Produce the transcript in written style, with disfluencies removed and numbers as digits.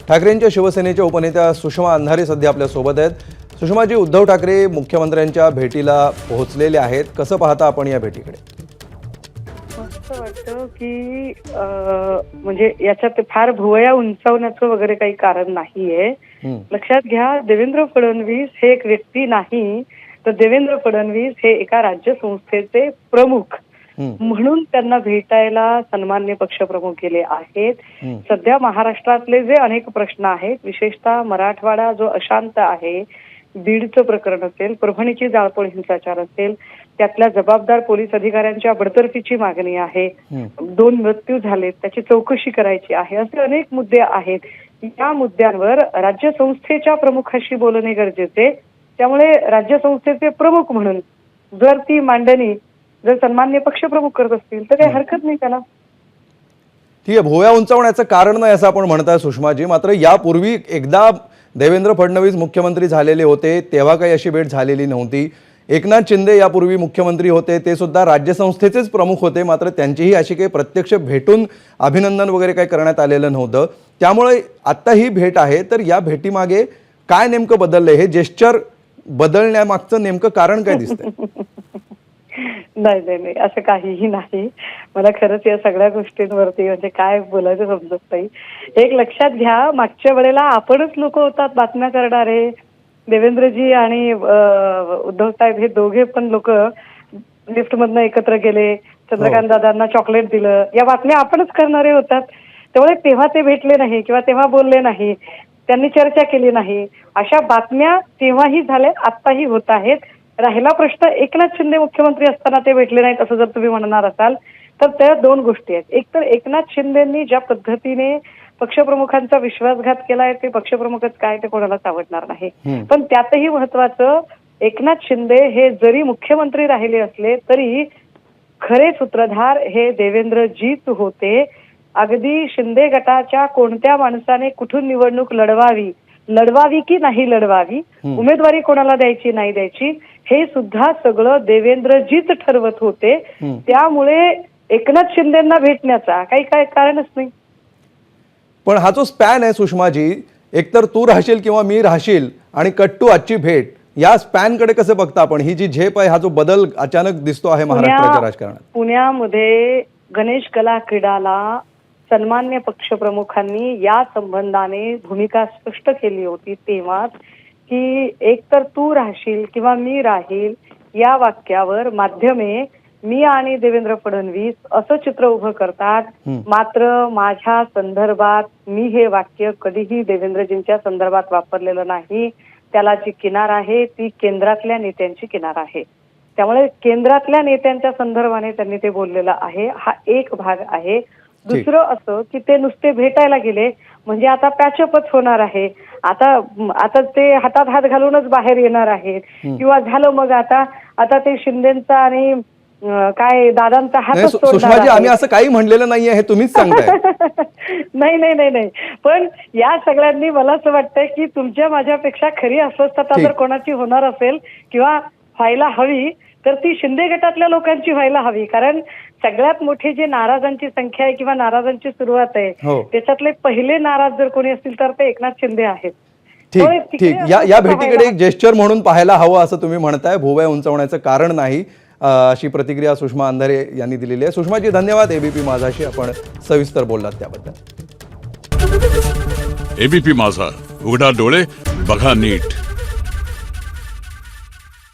ठाकरेंच्या शिवसेनेच्या उपनेत्या सुषमा अंधारे सध्या आपल्या सोबत आहेत। सुषमाजी, उद्धव ठाकरे मुख्यमंत्र्यांच्या भेटीला पोहोचलेले आहेत, कसं पाहता आपण या भेटीकडे? असं वाटतं की म्हणजे याच्यात फार भुवया उंचावण्याचं वगैरे काही कारण नाहीये। लक्षात घ्या, देवेंद्र फडणवीस हे एक व्यक्ती नाही, तर देवेंद्र फडणवीस हे एका राज्य संस्थेचे प्रमुख म्हणून त्यांना भेटायला सन्माननीय पक्षप्रमुख गेले आहेत। सध्या महाराष्ट्रातले जे अनेक प्रश्न आहेत, विशेषतः मराठवाडा जो अशांत आहे, बीडचं प्रकरण असेल, परभणीची जाळपोळ हिंसाचार असेल, त्यातल्या जबाबदार पोलीस अधिकाऱ्यांच्या बडतर्फीची मागणी आहे, 2 मृत्यू झालेत त्याची चौकशी करायची आहे, असे अनेक मुद्दे आहेत। या मुद्द्यांवर राज्य संस्थेच्या प्रमुखाशी बोलणे गरजेचे। त्यामुळे राज्य संस्थेचे प्रमुख म्हणून जर ती मांडणी जर सन्माननीय पक्षप्रमुख करत असतील तर काही हरकत नाही त्याला। ठीक आहे, भुवया उंचावण्याचं कारण नाही असं आपण म्हणताय सुषमाजी, मात्र यापूर्वी एकदा देवेंद्र फडणवीस मुख्यमंत्री झालेले होते तेव्हा काही अशी भेट झालेली नव्हती। एकनाथ शिंदे यापूर्वी मुख्यमंत्री होते, ते सुद्धा राज्यसंस्थेचेच प्रमुख होते, मात्र त्यांचीही अशी काही प्रत्यक्ष भेटून अभिनंदन वगैरे काही करण्यात आलेलं नव्हतं। त्यामुळे आता ही भेट आहे, तर या भेटीमागे काय नेमकं बदललंय? हे जेस्चर बदलण्यामागचं नेमकं कारण काय दिसतंय? नाही नाही नाही, असं काहीही नाही। मला खरंच या सगळ्या गोष्टींवरती म्हणजे काय बोलायचं समजत नाही। एक लक्षात घ्या, मागच्या वेळेला आपणच लोक होतात बातम्या करणारे, देवेंद्रजी आणि उद्धव साहेब हे दोघे पण लोक लिफ्टमधनं एकत्र गेले, चंद्रकांत दादांना चॉकलेट दिलं, या बातम्या आपणच करणारे होतात। त्यामुळे तेव्हा ते भेटले नाही किंवा तेव्हा बोलले नाही, त्यांनी चर्चा केली नाही, अशा बातम्या तेव्हाही झाल्या, आत्ताही होत आहेत। राहिला प्रश्न एकनाथ शिंदे मुख्यमंत्री असताना ते भेटले नाहीत असं जर तुम्ही म्हणणार असाल तर त्या 2 गोष्टी आहेत। एक तर एकनाथ शिंदेंनी ज्या पद्धतीने पक्षप्रमुखांचा विश्वासघात केलाय, ते पक्षप्रमुखच काय ते कोणालाच आवडणार नाही। पण त्यातही महत्वाचं, एकनाथ शिंदे हे जरी मुख्यमंत्री राहिले असले तरी खरे सूत्रधार हे देवेंद्रजीच होते। अगदी शिंदे गटाच्या कोणत्या माणसाने कुठून निवडणूक लढवावी की नाही लढवावी, उमेदवारी कोणाला द्यायची नाही द्यायची, हे सुद्धा सगळं देवेंद्रजीच ठरवत होते। त्यामुळे एकनाथ शिंदेंना भेटण्याचा काही कारणच नाही। पण हा जो स्पॅन आहे सुषमाजी, एकतर तू राहशील किंवा मी राहशील आणि कट्टू आजची भेट, या स्पॅन कडे कसं बघता आपण? ही जी झेप आहे, हा जो बदल अचानक दिसतो आहे महाराष्ट्राच्या राजकारणात, पुण्यामध्ये गणेश कला क्रीडाला सन्मान्य पक्षप्रमुखांनी या संबंधाने भूमिका स्पष्ट केली होती तेव्हाच, की एकतर तू राहशील किंवा मी राहील या वाक्यावर माध्यमे मी आणि देवेंद्र फडणवीस असं चित्र उभं करतात। मात्र माझ्या संदर्भात मी हे वाक्य कधीही देवेंद्रजींच्या संदर्भात वापरलेलं नाही। त्याला जी किनार आहे ती केंद्रातल्या नेत्यांची किनार आहे। त्यामुळे केंद्रातल्या नेत्यांच्या संदर्भाने त्यांनी ते बोललेलं आहे, हा एक भाग आहे। दुसरं असं की ते नुसते भेटायला गेले म्हणजे आता पॅचअपच होणार आहे, आता ते हातात हात घालूनच बाहेर येणार आहेत किंवा झालं मग आता ते शिंदेचा आणि काय दादांचा हातच सुषमाजी, आम्ही असं काही म्हणलेलं नाहीये, हे तुम्हीच सांगताय। नाही नाही नाही नाही, पण या सगळ्यांनी मला असं वाटतंय की तुमच्या माझ्यापेक्षा खरी अस्वस्थता जर कोणाची होणार असेल किंवा व्हायला हवी तर ती शिंदे गटातल्या लोकांची व्हायला हवी। कारण सगळ्यात मोठी जी नाराजांची संख्या आहे किंवा नाराजांची सुरुवात आहे, त्याच्यातले पहिले नाराज जर कोणी असतील तर ते एकनाथ शिंदे आहेत। ठीक, या भेटीकडे एक जेस्चर म्हणून पाहायला हवं असं तुम्ही म्हणताय, भुवया उंचावण्याचं कारण नाही, अशी प्रतिक्रिया सुषमा अंधारे यांनी दिलेली आहे। सुषमाजी, धन्यवाद एबीपी माझाशी आपण सविस्तर बोललात त्याबद्दल। एबीपी माझा, उघडा डोळे बघा नीट।